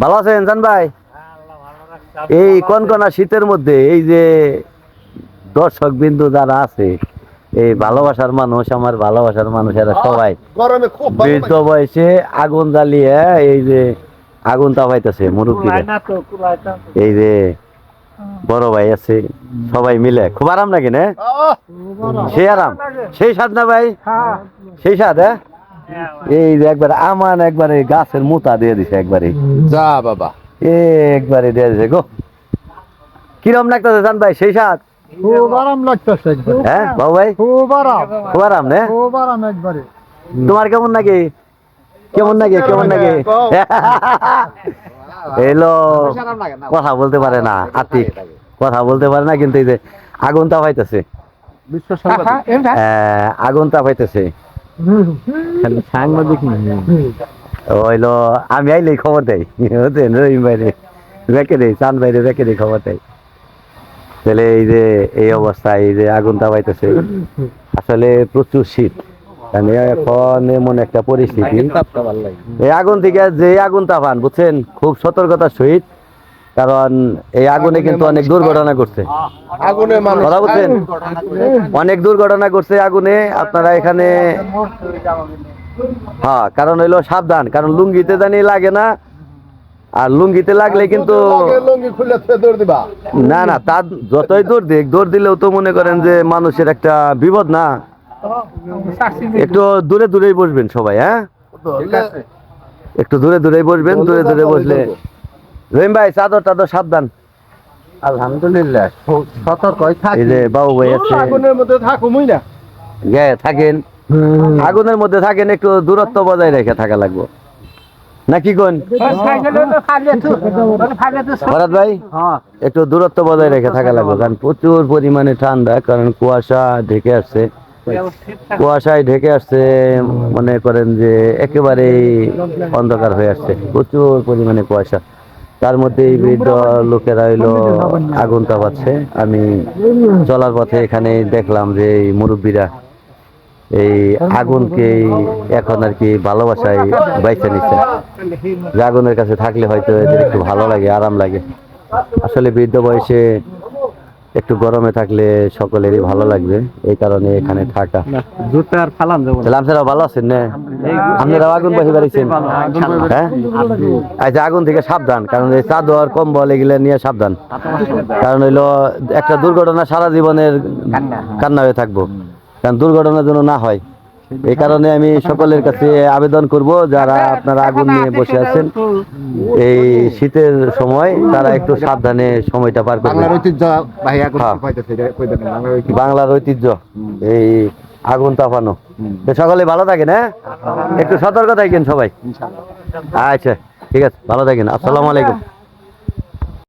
ভালো আছেন জান ভাই? এই কনকনা শীতের মধ্যে এই যে দর্শক বিন্দু যারা আছে, এই ভালোবাসার মানুষ, আমার ভালোবাসার মানুষ, এরা সবাই গরমে খুব বৃদ্ধ বয়সে আগুন জ্বালিয়ে এই যে আগুন তাপাইতেছে মুরব্বীরা। এই যে বড় ভাই আছে, সবাই মিলে খুব আরাম লাগে না? সেই আরাম, সেই স্বাদ না ভাই? সেই স্বাদ। এই যে একবার আমান একবারে গাছের মোতা দিয়ে দিছে, একবারে যা বাবা একবারে দিয়ে দিছে গো। কিরম লাগতেছে জান ভাই? সেই স্বাদ। খুব আরাম লাগতেছে। হ্যাঁ বাবু ভাই, খুব আরাম, খুব আরাম না? খুব আরাম একবারে। তোমার কেমন লাগে? কেমন লাগে? কেমন লাগে? এলো কথা বলতে পারে না, আতিক কথা বলতে পারে না, কিন্তু এই যে আগুন তাপাইতেছে, আগুন তাপাইতেছে। সাংবাদিক হইলো আমি আইলেই খবর দেয়, রহিম বাইরে রেখে দেয়, চান বাইরে রেখে দেয়, খবর দেয়। তাহলে এই যে এই অবস্থায় এই যে আগুন তাপাইতেছে, আসলে প্রচুর শীত। এখন এমন একটা পরিস্থিতি, এই আগুন থেকে যে আগুন তাপান বুঝছেন, খুব সতর্কতার সহিত, কারণ এই আগুনে কিন্তু অনেক দুর্ঘটনা ঘটছে। আগুনে মানুষ কথা বুঝছেন, অনেক দুর্ঘটনা ঘটছে আগুনে। আপনারা এখানে হ্যাঁ, কারণ হইলো সাবধান, কারণ লুঙ্গিতে জানি লাগে না, আর লুঙ্গিতে লাগলে কিন্তু লুঙ্গি খুলে দৌড় দিবা। না না, তার যতই দৌড় দিলেও তো মনে করেন যে মানুষের একটা বিপদ না। একটু দূরে দূরেই বসবেন সবাই, হ্যাঁ একটু দূরে দূরেই বসবেন, দূরে দূরে বসলে। রহিম ভাই চাদর টাদর সাবধান। আলহামদুলিল্লাহ সতর্কই থাকি। এই যে বাবু ভাই আছে, আগুনের মধ্যে থাকুমই না। থাকেন আগুনের মধ্যে থাকেন, একটু দূরত্ব বজায় রেখে থাকা লাগবে নাকি কোন ভরত ভাই? একটু দূরত্ব বজায় রেখে থাকা লাগবে, কারণ প্রচুর পরিমাণে ঠান্ডা, কারণ কুয়াশা ঢেকে আসছে, কুয়াশায় ঢেকে আসছে, মনে করেন যে একেবারেই অন্ধকার হয়ে আসছে, প্রচুর পরিমাণে কুয়াশা। তার মধ্যে এই বৃদ্ধ লোকেরা হইলো আগুন তাপাচ্ছে। আমি চলার পথে এখানে দেখলাম যে এই মুরব্বীরা এই আগুনকে এখন আর কি ভালোবাসায় বাইছে নিচ্ছে, যে আগুনের কাছে থাকলে হয়তো এদের একটু ভালো লাগে, আরাম লাগে। আসলে বৃদ্ধ বয়সে একটু গরমে থাকলে সকলেরই ভালো লাগবে, এই কারণে এখানে থাকা। আপনারা ভালো আছেন না? আপনারা আগুন বাসি বাড়িছেন? হ্যাঁ আচ্ছা, আগুন থেকে সাবধান, কারণ এই চাদর কম্বল এগুলো নিয়ে সাবধান, কারণ হইলো একটা দুর্ঘটনা সারা জীবনের কান্না হয়ে থাকবো, কারণ দুর্ঘটনার জন্য না হয়। এই কারণে আমি সকলের কাছে আবেদন করব, যারা আপনারা আগুন নিয়ে বসে আছেন এই শীতের সময়, তারা একটু সাবধানে সময়টা পার করবেন। বাংলার ঐতিহ্য এই আগুন তাপানো। সকলে ভালো থাকেন, হ্যাঁ একটু সতর্ক থাকেন সবাই। আচ্ছা ঠিক আছে, ভালো থাকেন। আসসালামু আলাইকুম।